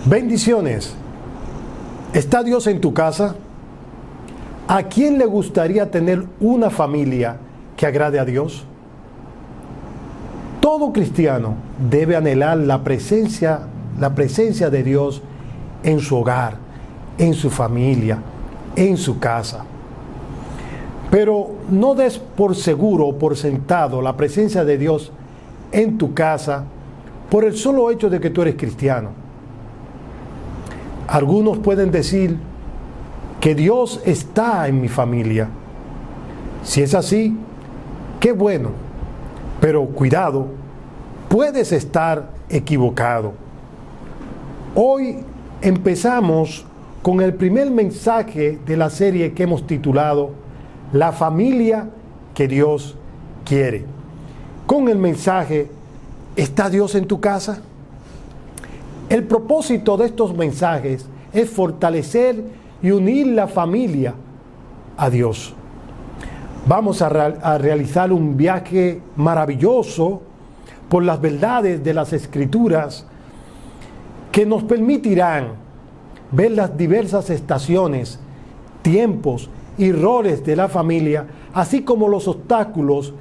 Bendiciones. ¿Está Dios en tu casa? ¿A quién le gustaría tener una familia que agrade a Dios? Todo cristiano debe anhelar la presencia de Dios en su hogar, en su familia, en su casa. Pero no des por seguro o por sentado la presencia de Dios en tu casa por el solo hecho de que tú eres cristiano. Algunos pueden decir que Dios está en mi familia. Si es así, qué bueno. Pero cuidado, puedes estar equivocado. Hoy empezamos con el primer mensaje de la serie que hemos titulado La familia que Dios quiere. Con el mensaje, ¿está Dios en tu casa? El propósito de estos mensajes es fortalecer y unir la familia a Dios. Vamos a realizar un viaje maravilloso por las verdades de las Escrituras que nos permitirán ver las diversas estaciones, tiempos y roles de la familia, así como los obstáculos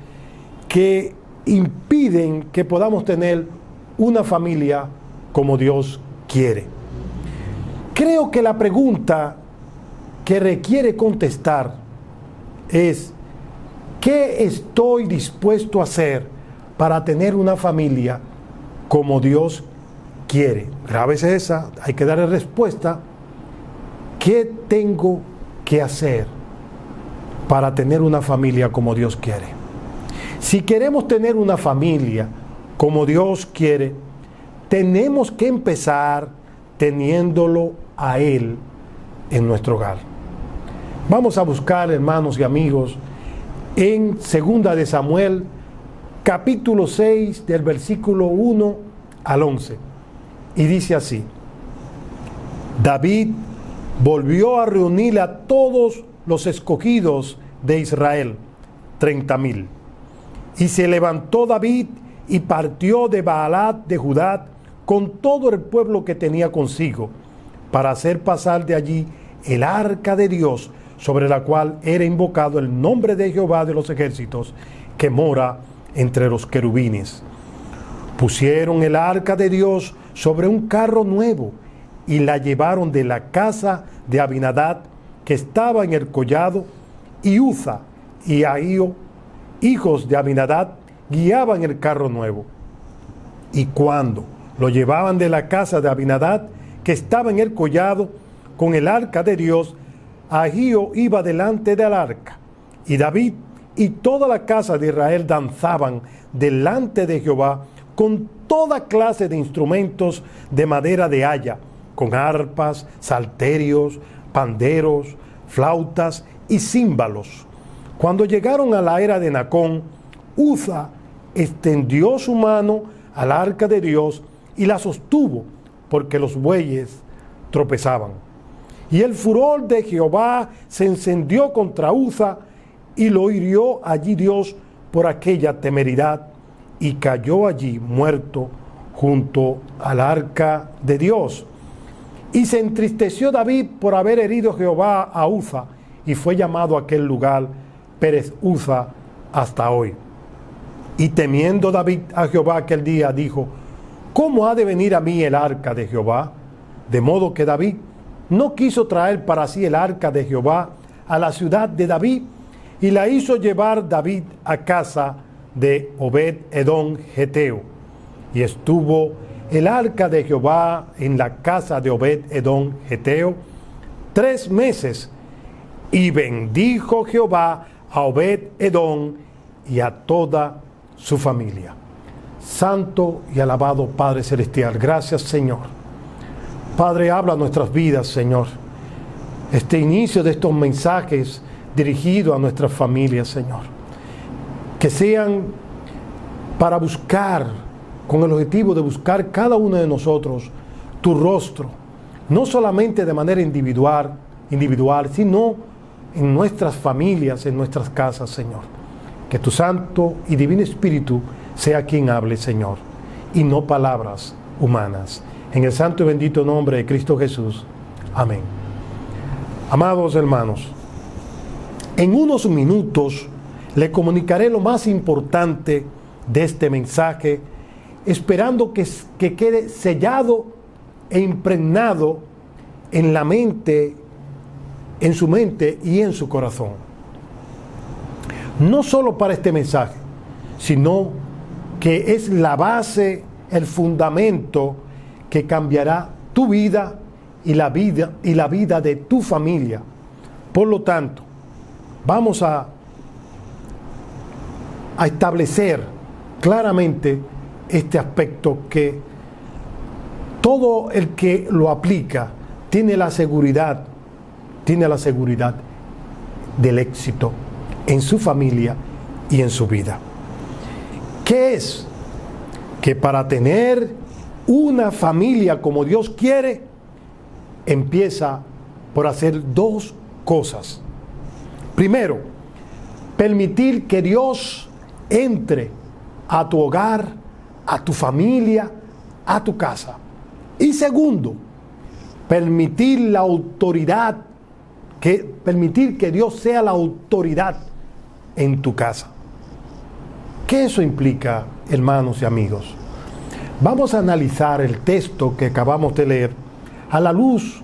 que impiden que podamos tener una familia como Dios quiere. Creo que la pregunta que requiere contestar es: ¿qué estoy dispuesto a hacer para tener una familia como Dios quiere? Grábese esa, hay que darle respuesta. ¿Qué tengo que hacer para tener una familia como Dios quiere? Si queremos tener una familia como Dios quiere, tenemos que empezar teniéndolo a Él en nuestro hogar. Vamos a buscar, hermanos y amigos, en 2 de Samuel, capítulo 6, del versículo 1 al 11. Y dice así: David volvió a reunir a todos los escogidos de Israel, 30,000. Y se levantó David y partió de Baalat de Judá con todo el pueblo que tenía consigo, para hacer pasar de allí el arca de Dios, sobre la cual era invocado el nombre de Jehová de los ejércitos, que mora entre los querubines. Pusieron el arca de Dios sobre un carro nuevo y la llevaron de la casa de Abinadab, que estaba en el collado, y Uza y Ahío, hijos de Abinadab, guiaban el carro nuevo. Y cuando lo llevaban de la casa de Abinadab, que estaba en el collado, con el arca de Dios, Ahío iba delante del arca, y David y toda la casa de Israel danzaban delante de Jehová con toda clase de instrumentos de madera de haya, con arpas, salterios, panderos, flautas y címbalos. Cuando llegaron a la era de Nacón, Uza extendió su mano al arca de Dios y la sostuvo, porque los bueyes tropezaban. Y el furor de Jehová se encendió contra Uza, y lo hirió allí Dios por aquella temeridad, y cayó allí muerto junto al arca de Dios. Y se entristeció David por haber herido Jehová a Uza, y fue llamado aquel lugar Pérez Uza hasta hoy. Y temiendo David a Jehová aquel día, dijo: ¿cómo ha de venir a mí el arca de Jehová? De modo que David no quiso traer para sí el arca de Jehová a la ciudad de David, y la hizo llevar David a casa de Obed-edom geteo. Y estuvo el arca de Jehová en la casa de Obed-edom geteo 3 meses, y bendijo Jehová a Obed-edom y a toda su familia. Santo y alabado Padre Celestial, gracias, Señor. Padre, habla a nuestras vidas, Señor. Este inicio de estos mensajes dirigidos a nuestras familias, Señor, que sean para buscar, con el objetivo de buscar cada uno de nosotros tu rostro, no solamente de manera individual, sino en nuestras familias, en nuestras casas, Señor. Que tu Santo y Divino Espíritu sea quien hable, Señor, y no palabras humanas. En el santo y bendito nombre de Cristo Jesús. Amén. Amados hermanos, en unos minutos le comunicaré lo más importante de este mensaje, esperando que quede sellado e impregnado en la mente, en su mente y en su corazón. No solo para este mensaje, sino que es la base, el fundamento que cambiará tu vida y la vida de tu familia. Por lo tanto, vamos a establecer claramente este aspecto, que todo el que lo aplica tiene la seguridad del éxito en su familia y en su vida. ¿Qué es? Que para tener una familia como Dios quiere, empieza por hacer dos cosas. Primero, permitir que Dios entre a tu hogar, a tu familia, a tu casa. Y segundo, permitir que Dios sea la autoridad en tu casa. ¿Qué eso implica, hermanos y amigos? Vamos a analizar el texto que acabamos de leer a la luz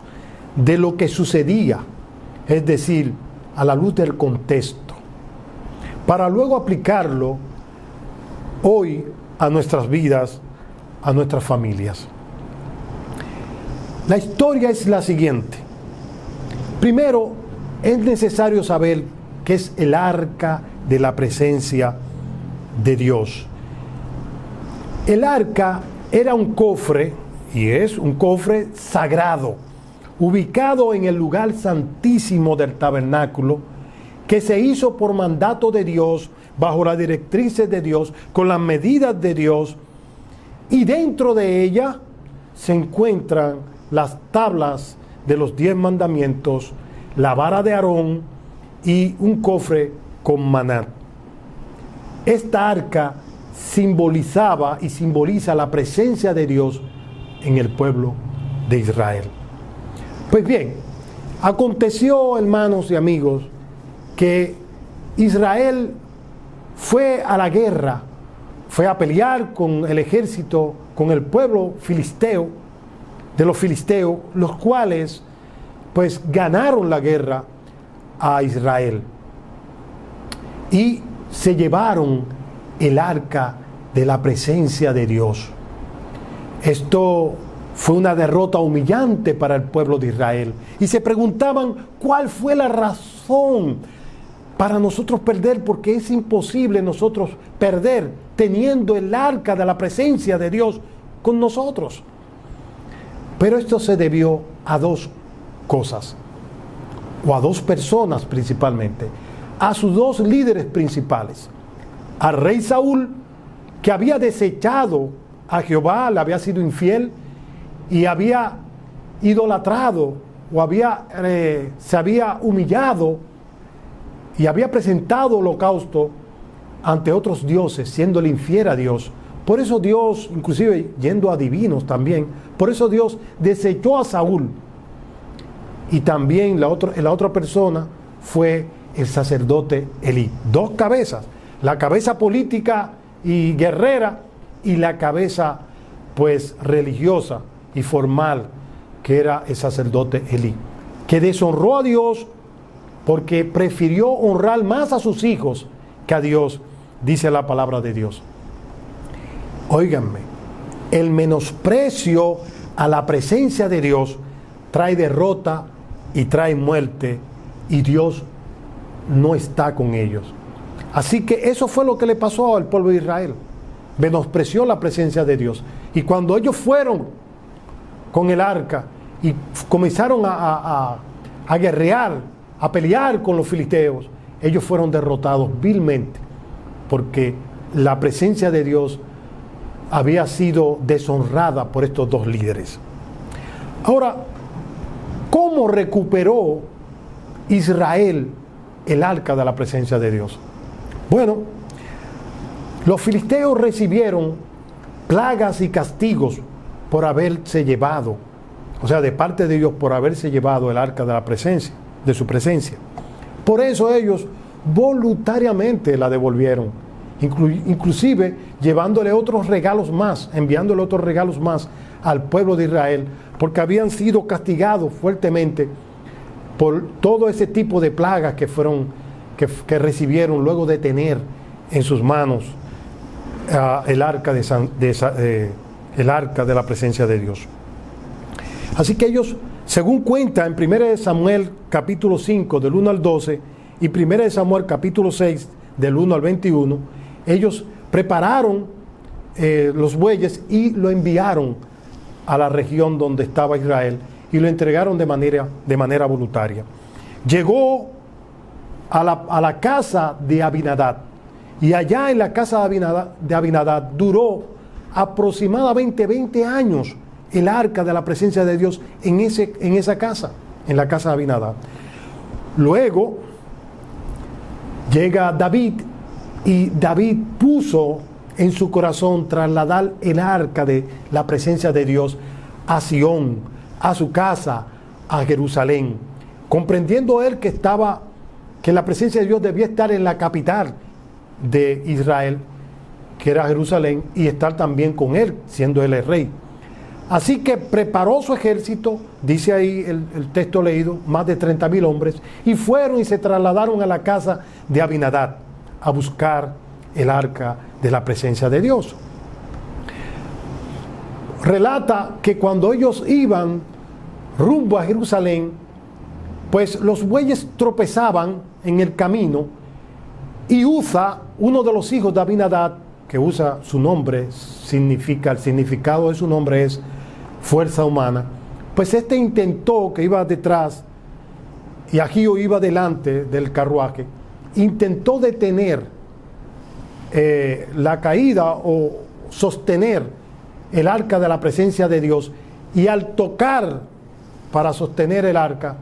de lo que sucedía, es decir, a la luz del contexto, para luego aplicarlo hoy a nuestras vidas, a nuestras familias. La historia es la siguiente. Primero, es necesario saber qué es el arca de la presencia de Dios. El arca era un cofre, y es un cofre sagrado, ubicado en el lugar santísimo del tabernáculo, que se hizo por mandato de Dios, bajo las directrices de Dios, con las medidas de Dios, y dentro de ella se encuentran las tablas de los 10 mandamientos, la vara de Aarón y un cofre con maná. Esta arca simbolizaba y simboliza la presencia de Dios en el pueblo de Israel. Pues bien, aconteció, hermanos y amigos, que Israel fue a la guerra, fue a pelear con el ejército, con el pueblo filisteo, de los filisteos, los cuales pues ganaron la guerra a Israel y se llevaron el arca de la presencia de Dios. Esto fue una derrota humillante para el pueblo de Israel, y se preguntaban cuál fue la razón para nosotros perder, porque es imposible nosotros perder teniendo el arca de la presencia de Dios con nosotros. Pero esto se debió a dos cosas, o a dos personas principalmente, a sus dos líderes principales: al rey Saúl, que había desechado a Jehová, le había sido infiel y había idolatrado, o se había humillado y había presentado holocausto ante otros dioses, siéndole infiel a Dios. Por eso Dios, inclusive yendo a divinos también, por eso Dios desechó a Saúl. Y también la otra persona fue el sacerdote Elí. Dos cabezas: la cabeza política y guerrera, y la cabeza pues religiosa y formal, que era el sacerdote Elí, que deshonró a Dios porque prefirió honrar más a sus hijos que a Dios, dice la palabra de Dios. Óiganme, el menosprecio a la presencia de Dios trae derrota y trae muerte, y Dios no está con ellos. Así que eso fue lo que le pasó al pueblo de Israel. Menospreció la presencia de Dios. Y cuando ellos fueron con el arca y comenzaron a guerrear, a pelear con los filisteos, ellos fueron derrotados vilmente, porque la presencia de Dios había sido deshonrada por estos dos líderes. Ahora, ¿cómo recuperó Israel el arca de la presencia de Dios? Bueno, los filisteos recibieron plagas y castigos por haberse llevado, o sea, de parte de Dios por haberse llevado el arca de la presencia, de su presencia. Por eso ellos voluntariamente la devolvieron, inclusive llevándole otros regalos más, enviándole otros regalos más al pueblo de Israel, porque habían sido castigados fuertemente por todo ese tipo de plagas que recibieron luego de tener en sus manos el arca de la presencia de Dios. Así que ellos, según cuenta en 1 Samuel capítulo 5 del 1 al 12 y 1 Samuel capítulo 6 del 1 al 21, ellos prepararon los bueyes y lo enviaron a la región donde estaba Israel y lo entregaron de manera voluntaria. Llegó a la casa de Abinadab, y allá en la casa de Abinadab duró aproximadamente 20 años el arca de la presencia de Dios en esa casa, en la casa de Abinadab. Luego llega David, y David puso en su corazón trasladar el arca de la presencia de Dios a Sión, a su casa, a Jerusalén, comprendiendo él que la presencia de Dios debía estar en la capital de Israel, que era Jerusalén, y estar también con él, siendo él el rey. Así que preparó su ejército, dice ahí el texto leído, más de 30,000 hombres, y fueron y se trasladaron a la casa de Abinadab a buscar el arca de la presencia de Dios. Relata que cuando ellos iban rumbo a Jerusalén, pues los bueyes tropezaban en el camino, y Uza, uno de los hijos de Abinadab, que Uza, su nombre el significado de su nombre es fuerza humana, pues este intentó, que iba detrás y Ahío iba delante del carruaje, intentó detener la caída o sostener el arca de la presencia de Dios, y al tocar para sostener el arca,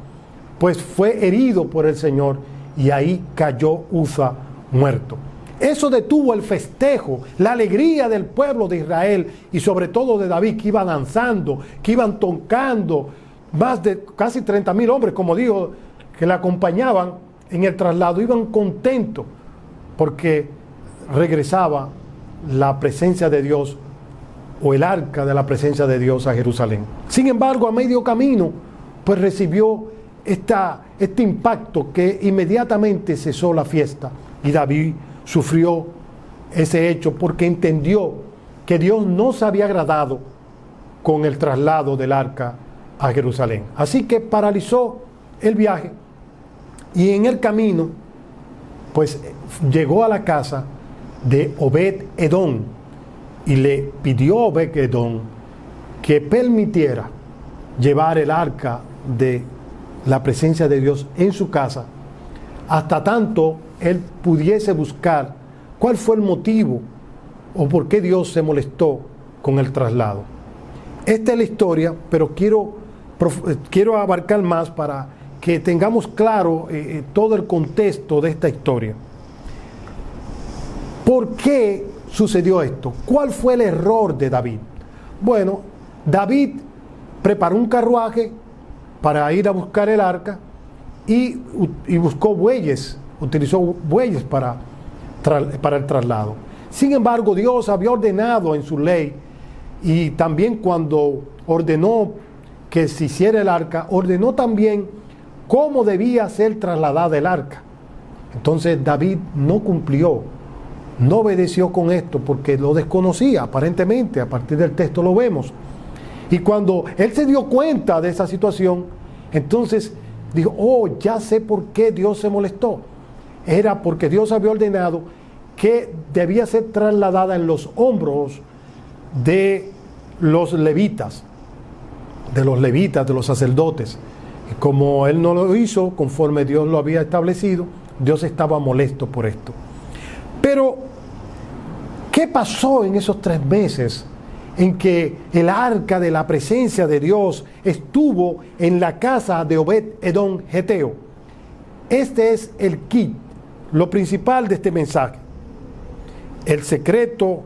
pues fue herido por el Señor, y ahí cayó Uza muerto. Eso detuvo el festejo, la alegría del pueblo de Israel y sobre todo de David, que iba danzando, que iban tocando, más de casi 30,000 hombres, como dijo, que le acompañaban en el traslado, iban contentos porque regresaba la presencia de Dios, o el arca de la presencia de Dios, a Jerusalén. Sin embargo, a medio camino, pues recibió este impacto, que inmediatamente cesó la fiesta, y David sufrió ese hecho porque entendió que Dios no se había agradado con el traslado del arca a Jerusalén. Así que paralizó el viaje, y en el camino pues llegó a la casa de Obed-Edom y le pidió a Obed-Edom que permitiera llevar el arca de la presencia de Dios en su casa, hasta tanto él pudiese buscar cuál fue el motivo o por qué Dios se molestó con el traslado. Esta es la historia, pero quiero abarcar más para que tengamos claro todo el contexto de esta historia. ¿Por qué sucedió esto? ¿Cuál fue el error de David? Bueno, David preparó un carruaje para ir a buscar el arca y buscó bueyes, utilizó bueyes para el traslado. Sin embargo, Dios había ordenado en su ley, y también cuando ordenó que se hiciera el arca, ordenó también cómo debía ser trasladada el arca. Entonces David no cumplió, no obedeció con esto porque lo desconocía, aparentemente, a partir del texto lo vemos. Y cuando él se dio cuenta de esa situación, entonces dijo, oh, ya sé por qué Dios se molestó. Era porque Dios había ordenado que debía ser trasladada en los hombros de los levitas, de los sacerdotes. Y como él no lo hizo conforme Dios lo había establecido, Dios estaba molesto por esto. Pero, ¿qué pasó en esos 3 meses en que el arca de la presencia de Dios estuvo en la casa de Obed-Edom geteo? Este es el kit, lo principal de este mensaje. El secreto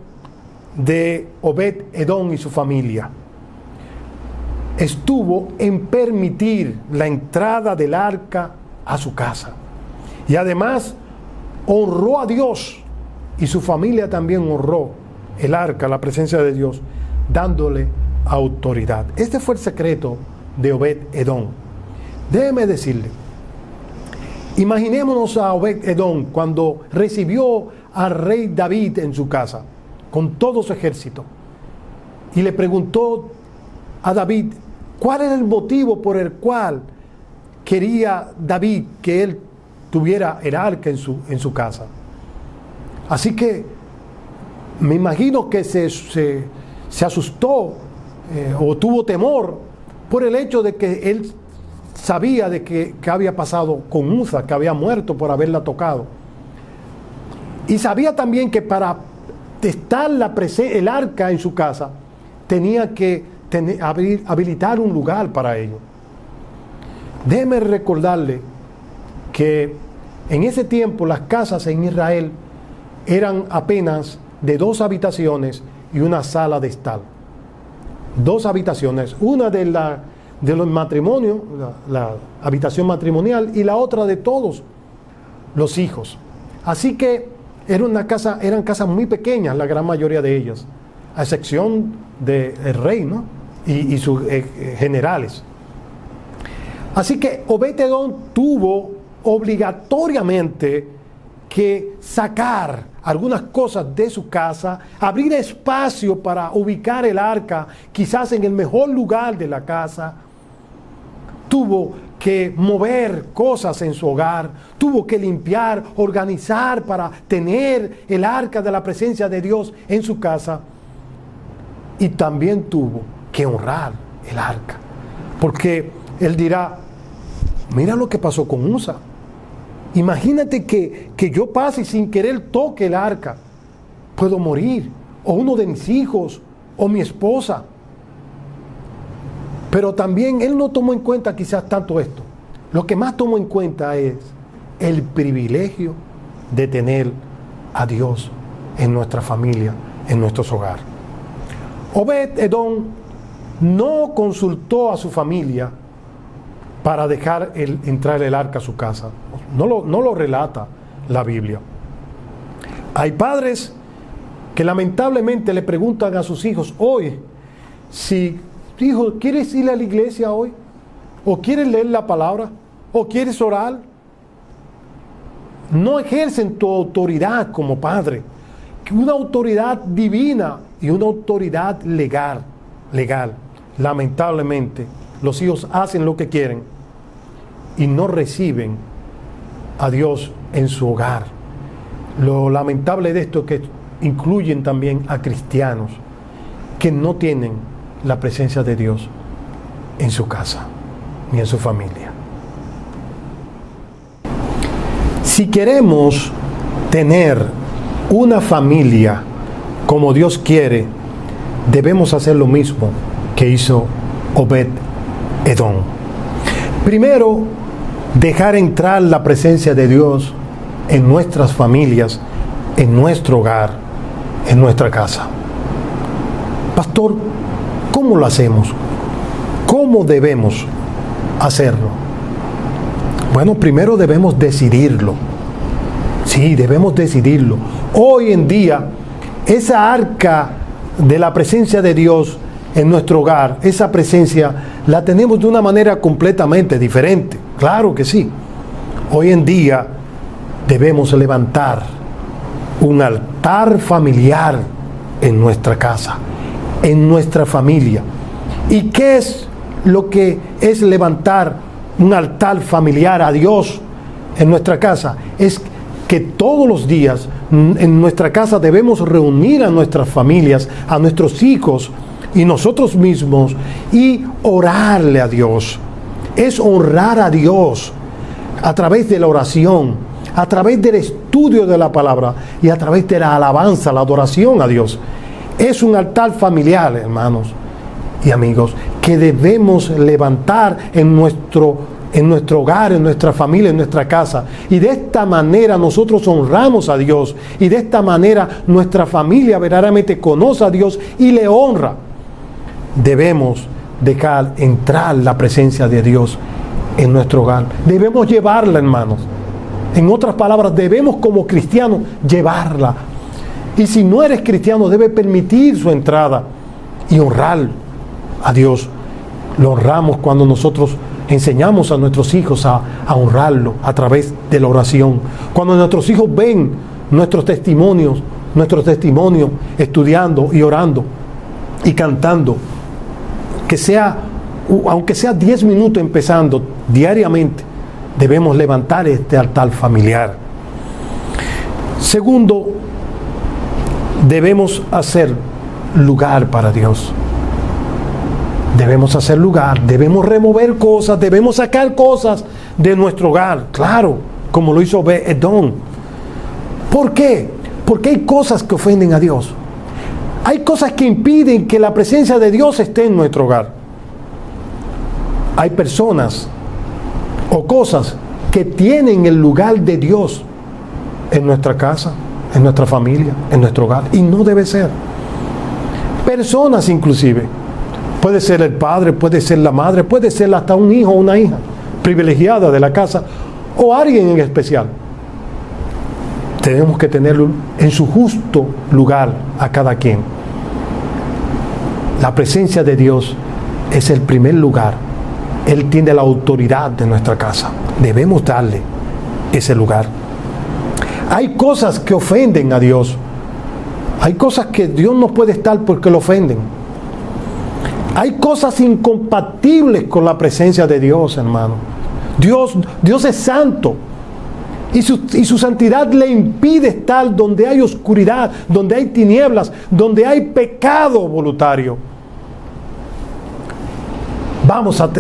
de Obed-Edom y su familia. estuvo en permitir la entrada del arca a su casa. Y además honró a Dios, y su familia también honró el arca, la presencia de Dios, dándole autoridad. Este fue el secreto de Obed-Edom. Déjeme decirle, imaginémonos a Obed-Edom cuando recibió al rey David en su casa, con todo su ejército, y le preguntó a David cuál era el motivo por el cual quería David que él tuviera el arca en su casa. Así que me imagino que se asustó o tuvo temor por el hecho de que él sabía de que había pasado con Uza, que había muerto por haberla tocado. Y sabía también que para estar el arca en su casa tenía que habilitar un lugar para ello. Déjeme recordarle que en ese tiempo las casas en Israel eran apenas de 2 habitaciones y una sala de estar. 2 habitaciones, una de los matrimonios, la habitación matrimonial, y la otra de todos los hijos. Así que eran casas muy pequeñas, la gran mayoría de ellas, a excepción del rey, ¿no? y sus generales. Así que Obed-Edom tuvo obligatoriamente que sacar algunas cosas de su casa, abrir espacio para ubicar el arca, quizás en el mejor lugar de la casa. Tuvo que mover cosas en su hogar, tuvo que limpiar, organizar para tener el arca de la presencia de Dios en su casa. Y también tuvo que honrar el arca, porque él dirá: mira lo que pasó con Uza. Imagínate que yo pase y sin querer toque el arca, puedo morir, o uno de mis hijos, o mi esposa. Pero también él no tomó en cuenta quizás tanto esto. Lo que más tomó en cuenta es el privilegio de tener a Dios en nuestra familia, en nuestros hogares. Obed-Edom no consultó a su familia para dejar entrar el arca a su casa. No lo relata la Biblia. Hay padres que lamentablemente le preguntan a sus hijos hoy si: hijo, ¿quieres ir a la iglesia hoy? ¿O quieres leer la palabra? ¿O quieres orar? No ejercen tu autoridad como padre, una autoridad divina y una autoridad legal. Lamentablemente, los hijos hacen lo que quieren y no reciben a Dios en su hogar. Lo lamentable de esto es que incluyen también a cristianos que no tienen la presencia de Dios en su casa ni en su familia. Si queremos tener una familia como Dios quiere, debemos hacer lo mismo que hizo Obed-Edom. Primero, dejar entrar la presencia de Dios en nuestras familias, en nuestro hogar, en nuestra casa. Pastor, ¿cómo lo hacemos? ¿Cómo debemos hacerlo? Bueno, primero debemos decidirlo. Sí, debemos decidirlo. Hoy en día, esa arca de la presencia de Dios en nuestro hogar, esa presencia la tenemos de una manera completamente diferente. Claro que sí. Hoy en día debemos levantar un altar familiar en nuestra casa, en nuestra familia. ¿Y qué es lo que es levantar un altar familiar a Dios en nuestra casa? Es que todos los días en nuestra casa debemos reunir a nuestras familias, a nuestros hijos y nosotros mismos y orarle a Dios. Es honrar a Dios a través de la oración, a través del estudio de la palabra y a través de la alabanza, la adoración a Dios. Es un altar familiar, hermanos y amigos, que debemos levantar en nuestro hogar, en nuestra familia, en nuestra casa. Y de esta manera nosotros honramos a Dios. Y de esta manera nuestra familia verdaderamente conoce a Dios y le honra. Debemos dejar entrar la presencia de Dios en nuestro hogar. Debemos llevarla, hermanos. En otras palabras, debemos como cristianos llevarla. Y si no eres cristiano, debes permitir su entrada y honrar a Dios. Lo honramos cuando nosotros enseñamos a nuestros hijos a honrarlo a través de la oración. Cuando nuestros hijos ven nuestros testimonios estudiando y orando y cantando, que sea, aunque sea 10 minutos empezando diariamente, debemos levantar este altar familiar. Segundo, debemos hacer lugar para Dios. Debemos hacer lugar, debemos remover cosas, debemos sacar cosas de nuestro hogar, claro, como lo hizo Obed-Edom. ¿Por qué? Porque hay cosas que ofenden a Dios. Hay cosas que impiden que la presencia de Dios esté en nuestro hogar. Hay personas o cosas que tienen el lugar de Dios en nuestra casa, en nuestra familia, en nuestro hogar, y no debe ser. Personas inclusive. Puede ser el padre, puede ser la madre, puede ser hasta un hijo o una hija privilegiada de la casa, o alguien en especial. Tenemos que tenerlo en su justo lugar a cada quien. La presencia de Dios es el primer lugar. Él tiene la autoridad de nuestra casa. Debemos darle ese lugar. Hay cosas que ofenden a Dios. Hay cosas que Dios no puede estar porque lo ofenden. Hay cosas incompatibles con la presencia de Dios, hermano. Dios es santo. Y su santidad le impide estar donde hay oscuridad, donde hay tinieblas, donde hay pecado voluntario.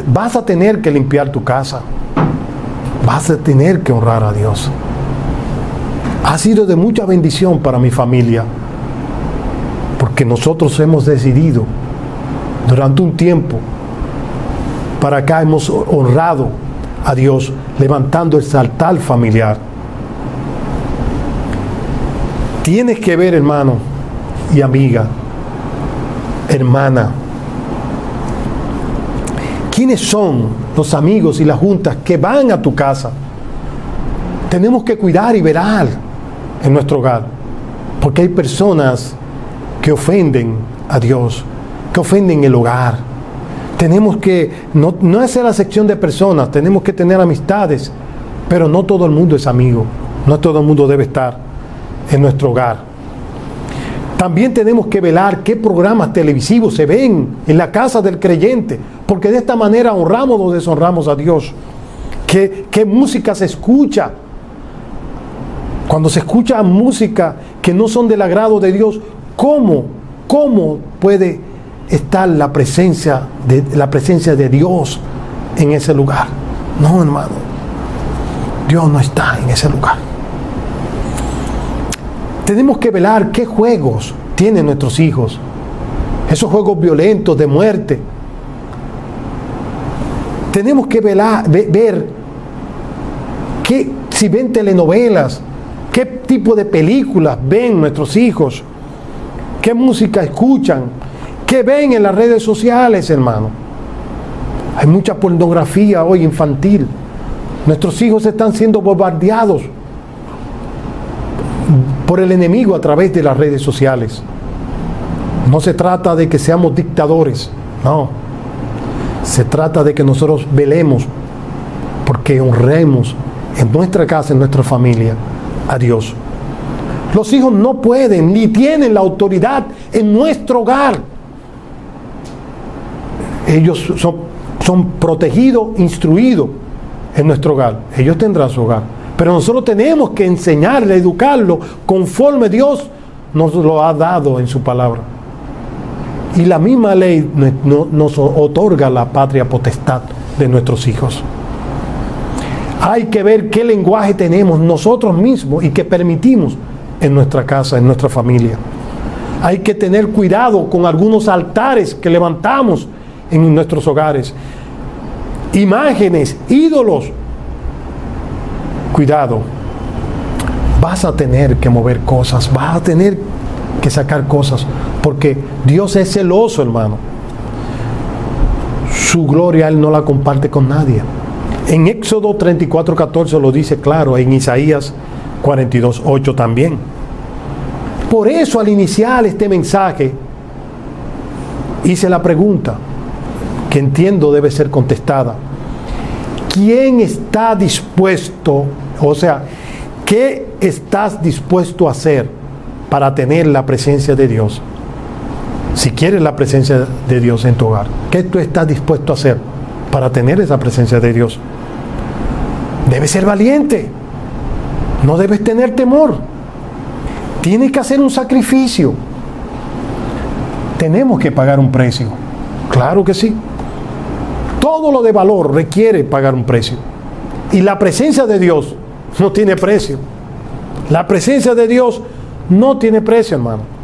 Vas a tener que limpiar tu casa. Vas a tener que honrar a Dios. Ha sido de mucha bendición para mi familia, porque nosotros hemos decidido durante un tiempo para acá, hemos honrado a Dios levantando el altar familiar. Tienes que ver, hermano y amiga, hermana, quiénes son los amigos y las juntas que van a tu casa. Tenemos que cuidar y velar en nuestro hogar, porque hay personas que ofenden a Dios, que ofenden el hogar. Tenemos que, no es la sección de personas, tenemos que tener amistades, pero no todo el mundo es amigo, no todo el mundo debe estar en nuestro hogar. También tenemos que velar qué programas televisivos se ven en la casa del creyente, porque de esta manera honramos o deshonramos a Dios. ¿Qué música se escucha? Cuando se escucha música que no son del agrado de Dios, ¿cómo puede estar la presencia de Dios en ese lugar? No, hermano, Dios no está en ese lugar. Tenemos que velar qué juegos tienen nuestros hijos, esos juegos violentos de muerte. Tenemos que ver si ven telenovelas, qué tipo de películas ven nuestros hijos, qué música escuchan, qué ven en las redes sociales, hermano. Hay mucha pornografía hoy infantil. Nuestros hijos están siendo bombardeados por el enemigo a través de las redes sociales. No se trata de que seamos dictadores, no. Se trata de que nosotros velemos porque honremos en nuestra casa, en nuestra familia, a Dios. Los hijos no pueden ni tienen la autoridad en nuestro hogar. Ellos son protegidos, instruidos en nuestro hogar. Ellos tendrán su hogar. Pero nosotros tenemos que enseñarle, educarlo conforme Dios nos lo ha dado en su palabra. Y la misma ley nos otorga la patria potestad de nuestros hijos. Hay que ver qué lenguaje tenemos nosotros mismos y que permitimos en nuestra casa, en nuestra familia. Hay que tener cuidado con algunos altares que levantamos en nuestros hogares. Imágenes, ídolos. Cuidado. Vas a tener que mover cosas, vas a tener que sacar cosas, porque Dios es celoso, hermano. su gloria Él no la comparte con nadie. En Éxodo 34:14 lo dice claro, en Isaías 42:8 también. Por eso al iniciar este mensaje hice la pregunta, que entiendo debe ser contestada. ¿Quién está dispuesto, o sea, qué estás dispuesto a hacer para tener la presencia de Dios? Si quieres la presencia de Dios en tu hogar, ¿qué tú estás dispuesto a hacer para tener esa presencia de Dios? Debes ser valiente, no debes tener temor, tienes que hacer un sacrificio, tenemos que pagar un precio, claro que sí. Todo lo de valor requiere pagar un precio. Y la presencia de Dios no tiene precio. La presencia de Dios no tiene precio, hermano.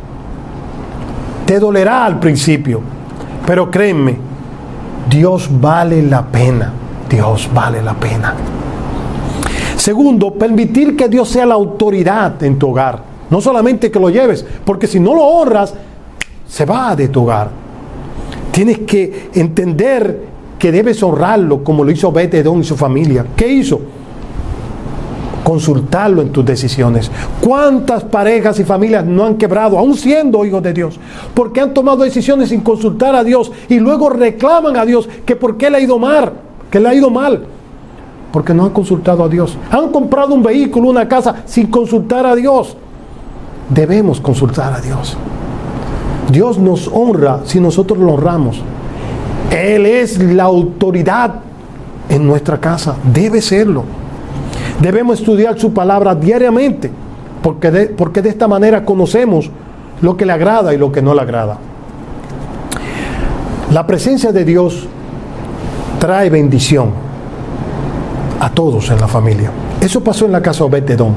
Te dolerá al principio, pero créeme, Dios vale la pena. Dios vale la pena. Segundo, permitir que Dios sea la autoridad en tu hogar. No solamente que lo lleves, porque si no lo honras, se va de tu hogar. Tienes que entender que debes honrarlo como lo hizo Obed-Edom y su familia. ¿Qué hizo? Consultarlo en tus decisiones. ¿Cuántas parejas y familias no han quebrado, aún siendo hijos de Dios? Porque han tomado decisiones sin consultar a Dios y luego reclaman a Dios que por qué le ha ido mal, que le ha ido mal. Porque no han consultado a Dios. Han comprado un vehículo, una casa, sin consultar a Dios. Debemos consultar a Dios. Dios nos honra si nosotros lo honramos. Él es la autoridad en nuestra casa, debe serlo. Debemos estudiar su palabra diariamente, porque de esta manera conocemos lo que le agrada y lo que no le agrada. La presencia de Dios trae bendición a todos en la familia. Eso pasó en la casa de Obed-Edom.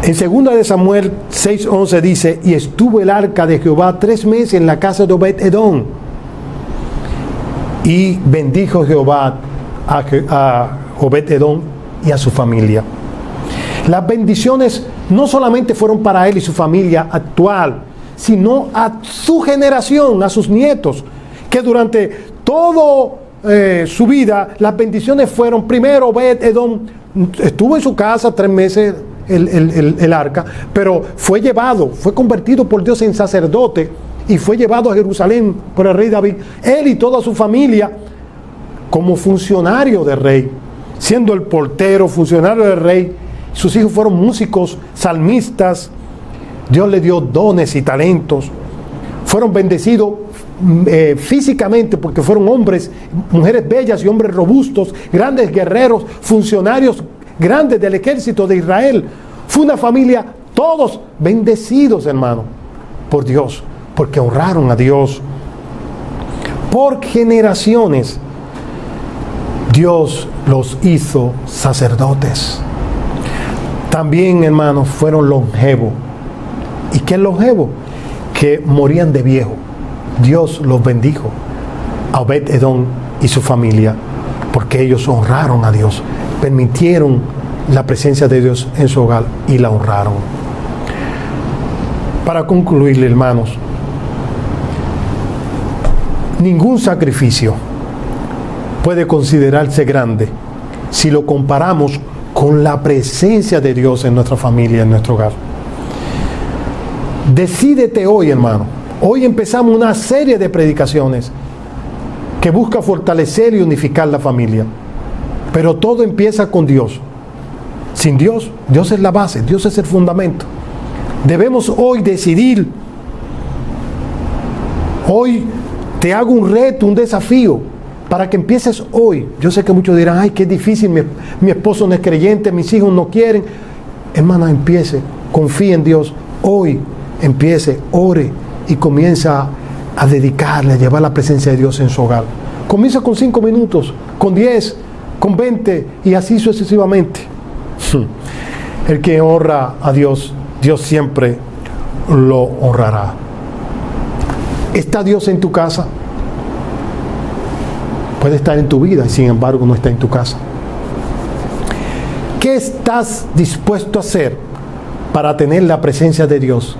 En 2 de Samuel 6:11 dice, y estuvo el arca de Jehová 3 meses en la casa de Obed-Edom. Y bendijo Jehová a Obed-Edom y a su familia. Las bendiciones no solamente fueron para él y su familia actual, sino a su generación, a sus nietos, que durante toda su vida las bendiciones fueron, primero Obed-Edom estuvo en su casa 3 meses el arca, pero fue convertido por Dios en sacerdote, y fue llevado a Jerusalén por el rey David, él y toda su familia, como funcionario del rey, siendo el portero, funcionario del rey. Sus hijos fueron músicos, salmistas. Dios le dio dones y talentos. Fueron bendecidos físicamente porque fueron hombres, mujeres bellas y hombres robustos, grandes guerreros, funcionarios grandes del ejército de Israel. Fue una familia, todos bendecidos, hermano, por Dios, porque honraron a Dios. Por generaciones Dios los hizo sacerdotes. También, hermanos, fueron longevos. ¿Y qué es longevo? Que morían de viejo. Dios los bendijo a Obed-Edom y su familia, porque ellos honraron a Dios, permitieron la presencia de Dios en su hogar y la honraron. Para concluir, hermanos, ningún sacrificio puede considerarse grande si lo comparamos con la presencia de Dios en nuestra familia, en nuestro hogar. Decídete hoy, hermano. Hoy empezamos una serie de predicaciones que busca fortalecer y unificar la familia. Pero todo empieza con Dios. Sin Dios, Dios es la base, Dios es el fundamento. Debemos hoy decidir. Hoy te hago un reto, un desafío, para que empieces hoy. Yo sé que muchos dirán, ay, qué difícil, mi esposo no es creyente, mis hijos no quieren. Hermana, empiece, confíe en Dios. Hoy empiece, ore y comienza a dedicarle, a llevar la presencia de Dios en su hogar. Comienza con 5 minutos, con 10, con 20 y así sucesivamente. El que honra a Dios, Dios siempre lo honrará. ¿Está Dios en tu casa? Puede estar en tu vida y sin embargo no está en tu casa. ¿Qué estás dispuesto a hacer para tener la presencia de Dios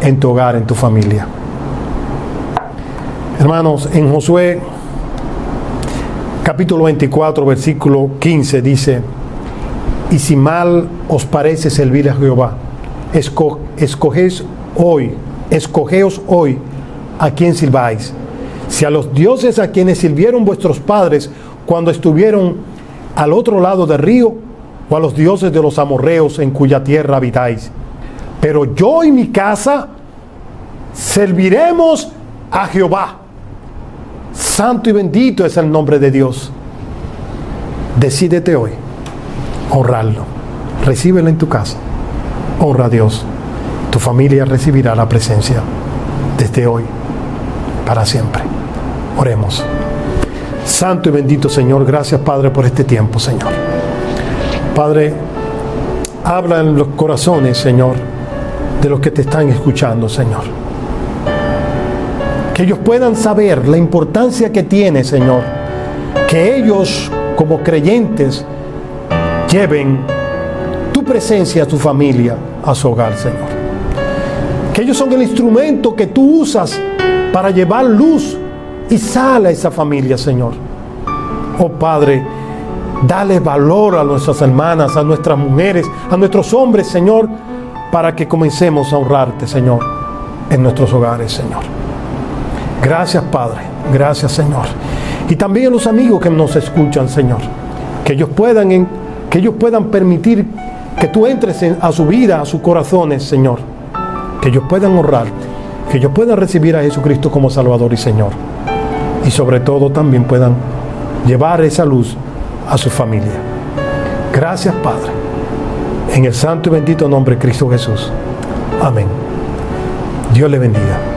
en tu hogar, en tu familia? Hermanos, en Josué capítulo 24, versículo 15 dice: y si mal os parece servir a Jehová, escogeos hoy a quién sirváis, si a los dioses a quienes sirvieron vuestros padres cuando estuvieron al otro lado del río, o a los dioses de los amorreos en cuya tierra habitáis. Pero yo y mi casa serviremos a Jehová. Santo y bendito es el nombre de Dios. Decídete hoy honrarlo. Recíbelo en tu casa. Honra a Dios. Tu familia recibirá la presencia desde hoy para siempre. Oremos. Santo y bendito Señor, gracias Padre por este tiempo, Señor. Padre, habla en los corazones, Señor, de los que te están escuchando, Señor. Que ellos puedan saber la importancia que tiene, Señor, que ellos, como creyentes, lleven tu presencia a tu familia, a su hogar, Señor. Que ellos son el instrumento que tú usas para llevar luz y sal a esa familia, Señor. Oh Padre, dale valor a nuestras hermanas, a nuestras mujeres, a nuestros hombres, Señor, para que comencemos a honrarte, Señor, en nuestros hogares, Señor. Gracias, Padre. Gracias, Señor. Y también a los amigos que nos escuchan, Señor. Que ellos puedan permitir que tú entres a su vida, a sus corazones, Señor. Que ellos puedan honrarte. Que ellos puedan recibir a Jesucristo como Salvador y Señor. Y sobre todo también puedan llevar esa luz a su familia. Gracias, Padre. En el santo y bendito nombre de Cristo Jesús. Amén. Dios le bendiga.